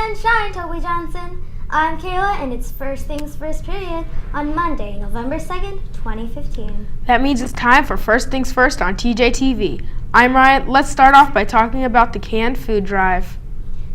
and shine, Toby Johnson. I'm Kayla, and it's First Things First period on Monday, November 2nd, 2015. That means it's time for First Things First on TJTV. I'm Ryan. Let's start off by talking about the canned food drive.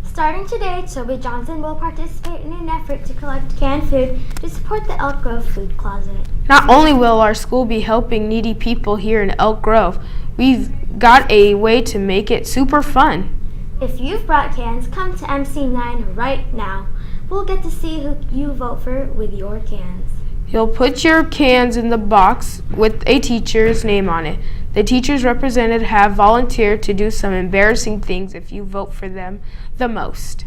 Starting today, Toby Johnson will participate in an effort to collect canned food to support the Elk Grove Food Closet. Not only will our school be helping needy people here in Elk Grove, we've got a way to make it super fun. If you've brought cans, come to MC9 right now. We'll get to see who you vote for with your cans. You'll put your cans in the box with a teacher's name on it. The teachers represented have volunteered to do some embarrassing things if you vote for them the most.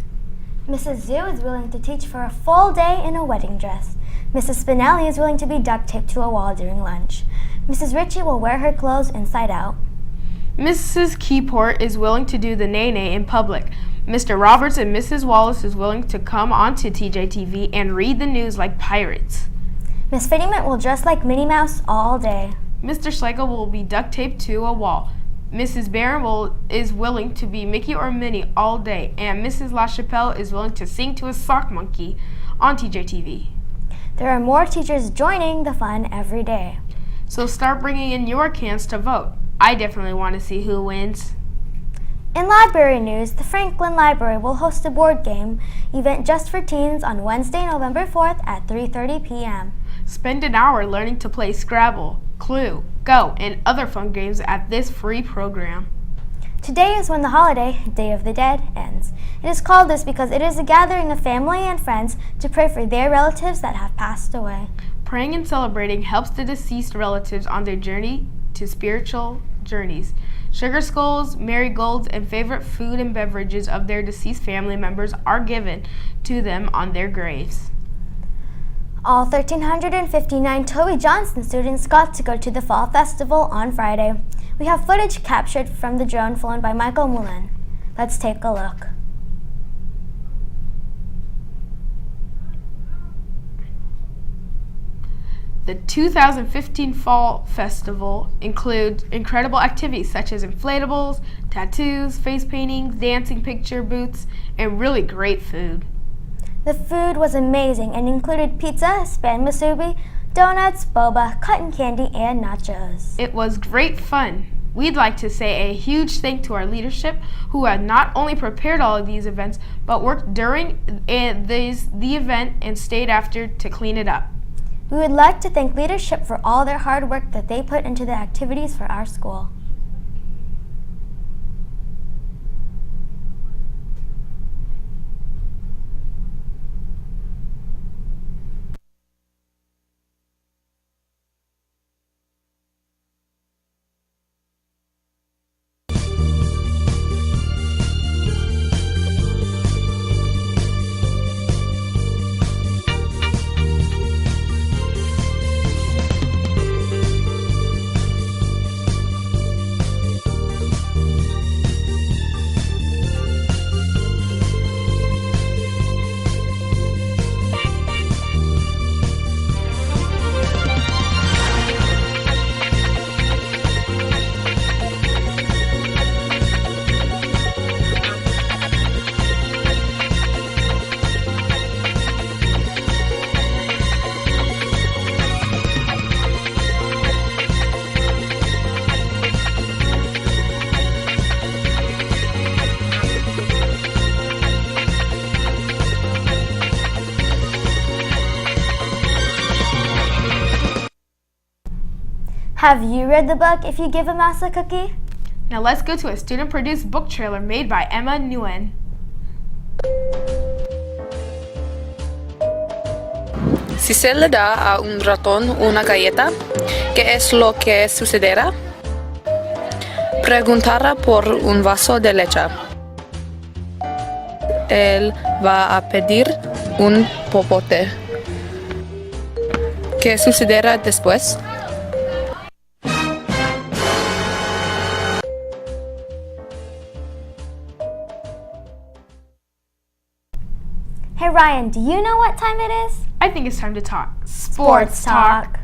Mrs. Zhu is willing to teach for a full day in a wedding dress. Mrs. Spinelli is willing to be duct taped to a wall during lunch. Mrs. Ritchie will wear her clothes inside out. Mrs. Keyport is willing to do the nay-nay in public. Mr. Roberts and Mrs. Wallace is willing to come onto TJTV and read the news like pirates. Miss Fittingman will dress like Minnie Mouse all day. Mr. Schlegel will be duct taped to a wall. Mrs. Barron is willing to be Mickey or Minnie all day. And Mrs. LaChapelle is willing to sing to a sock monkey on TJTV. There are more teachers joining the fun every day. So start bringing in your cans to vote. I definitely want to see who wins. In library news, the Franklin Library will host a board game event just for teens on Wednesday, November 4th at 3:30 p.m. Spend an hour learning to play Scrabble, Clue, Go, and other fun games at this free program. Today is when the holiday, Day of the Dead, ends. It is called this because it is a gathering of family and friends to pray for their relatives that have passed away. Praying and celebrating helps the deceased relatives on their journey to spiritual journeys. Sugar skulls, marigolds, and favorite food and beverages of their deceased family members are given to them on their graves. All 1,359 Toby Johnson students got to go to the Fall Festival on Friday. We have footage captured from the drone flown by Michael Mullen. Let's take a look. The 2015 Fall Festival includes incredible activities such as inflatables, tattoos, face paintings, dancing picture booths, and really great food. The food was amazing and included pizza, spam musubi, donuts, boba, cotton candy, and nachos. It was great fun. We'd like to say a huge thank to our leadership who had not only prepared all of these events, but worked during the event and stayed after to clean it up. We would like to thank leadership for all their hard work that they put into the activities for our school. Have you read the book If You Give a Mouse a Cookie? Now let's go to a student-produced book trailer made by Emma Nguyen. Si se le da a un ratón una galleta, ¿qué es lo que sucederá? Preguntará por un vaso de leche. Él va a pedir un popote. ¿Qué sucederá después? Hey Ryan, do you know what time it is? I think it's time to talk sports talk.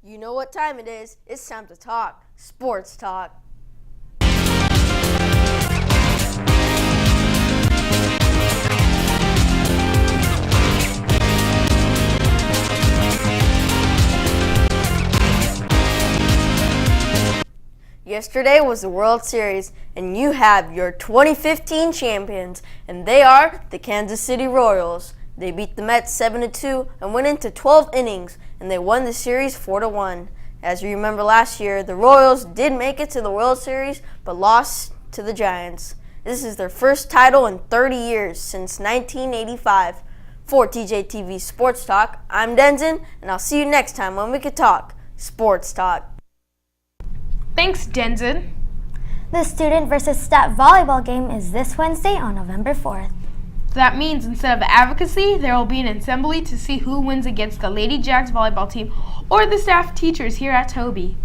You know what time it is. It's time to talk sports talk. Yesterday was the World Series, and you have your 2015 champions, and they are the Kansas City Royals. They beat the Mets 7-2 and went into 12 innings, and they won the series 4-1. As you remember last year, the Royals did make it to the World Series, but lost to the Giants. This is their first title in 30 years, since 1985. For TJTV Sports Talk, I'm Denzin, and I'll see you next time when we can talk Sports Talk. Thanks, Denzin. The student versus stat volleyball game is this Wednesday on November 4th. That means instead of advocacy, there will be an assembly to see who wins against the Lady Jags volleyball team or the staff teachers here at Toby.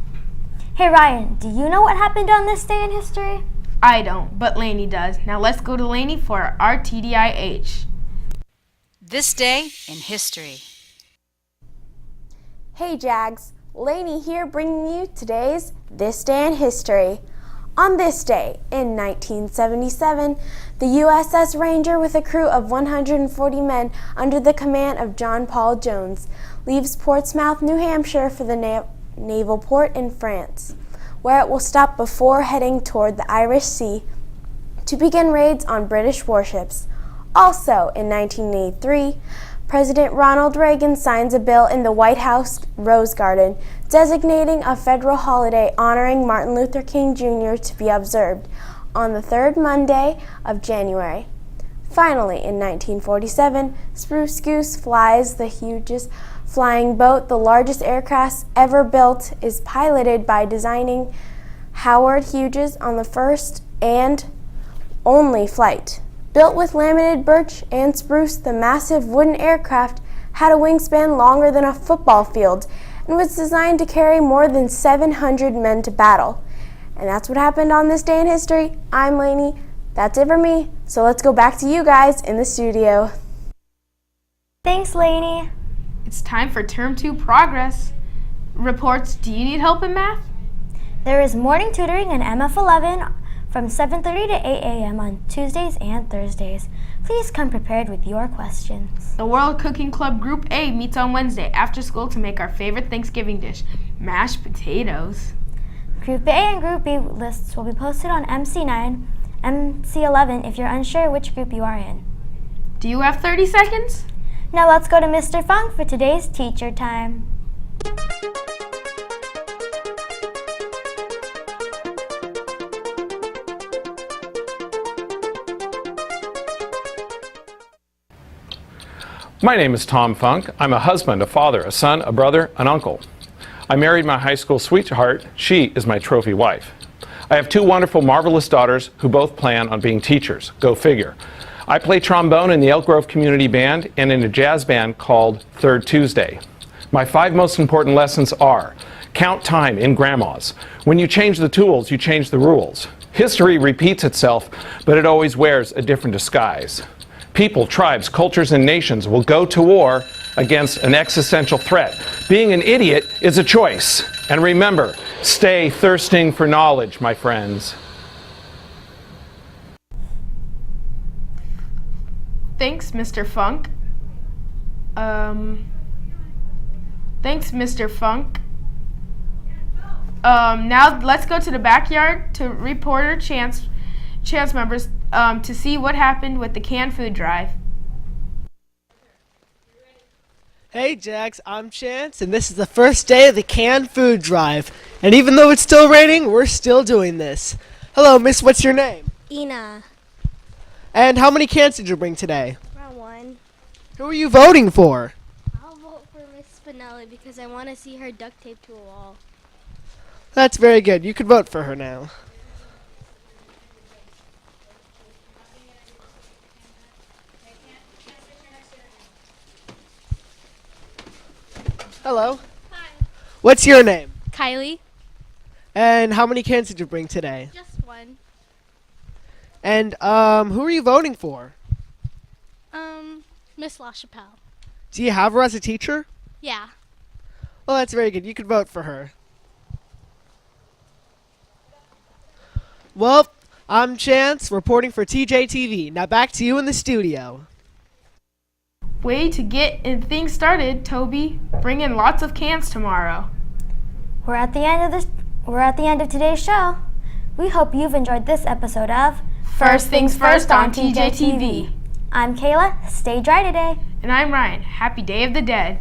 Hey Ryan, do you know what happened on this day in history? I don't, but Lainey does. Now let's go to Lainey for our TDIH. This day in history. Hey Jags, Lainey here bringing you today's This Day in History. On this day, in 1977, the USS Ranger with a crew of 140 men under the command of John Paul Jones leaves Portsmouth, New Hampshire for the naval port in France, where it will stop before heading toward the Irish Sea to begin raids on British warships. Also, in 1983, President Ronald Reagan signs a bill in the White House Rose Garden designating a federal holiday honoring Martin Luther King Jr. to be observed on the third Monday of January. Finally, in 1947, Spruce Goose flies the hugest flying boat. The largest aircraft ever built is piloted by designing Howard Hughes on the first and only flight. Built with laminated birch and spruce, the massive wooden aircraft had a wingspan longer than a football field and was designed to carry more than 700 men to battle. And that's what happened on this day in history. I'm Lainey. That's it for me. So let's go back to you guys in the studio. Thanks, Lainey. It's time for Term 2 progress reports. Do you need help in math? There is morning tutoring in MF11 from 7:30 to 8 a.m. on Tuesdays and Thursdays. Please come prepared with your questions. The World Cooking Club Group A meets on Wednesday after school to make our favorite Thanksgiving dish, mashed potatoes. Group A and Group B lists will be posted on MC9, MC11 if you're unsure which group you are in. Do you have 30 seconds? Now let's go to Mr. Funk for today's teacher time. My name is Tom Funk. I'm a husband, a father, a son, a brother, an uncle. I married my high school sweetheart. She is my trophy wife. I have two wonderful, marvelous daughters who both plan on being teachers. Go figure. I play trombone in the Elk Grove Community Band and in a jazz band called Third Tuesday. My 5 most important lessons are: count time in grandmas. When you change the tools, you change the rules. History repeats itself, but it always wears a different disguise. People, tribes, cultures, and nations will go to war against an existential threat. Being an idiot is a choice. And remember, stay thirsting for knowledge, my friends. Thanks, Mr. Funk. Thanks, Mr. Funk. Now let's go to the backyard to reporter Chance members to see what happened with the canned food drive. Hey Jax, I'm Chance, and this is the first day of the canned food drive. And even though it's still raining, we're still doing this. Hello, miss, what's your name? Ina. And how many cans did you bring today? Round 1. Who are you voting for? I'll vote for Miss Spinelli because I want to see her duct taped to a wall. That's very good. You can vote for her now. Hello. Hi. What's your name? Kylie. And how many cans did you bring today? Just 1. And who are you voting for? Miss LaChapelle. Do you have her as a teacher? Yeah. Well, that's very good. You can vote for her. Well, I'm Chance, reporting for TJTV. Now back to you in the studio. Way to get things started, Toby. Bring in lots of cans tomorrow. We're at the end of today's show. We hope you've enjoyed this episode of First Things First on TJTV. I'm Kayla. Stay dry today. And I'm Ryan. Happy Day of the Dead.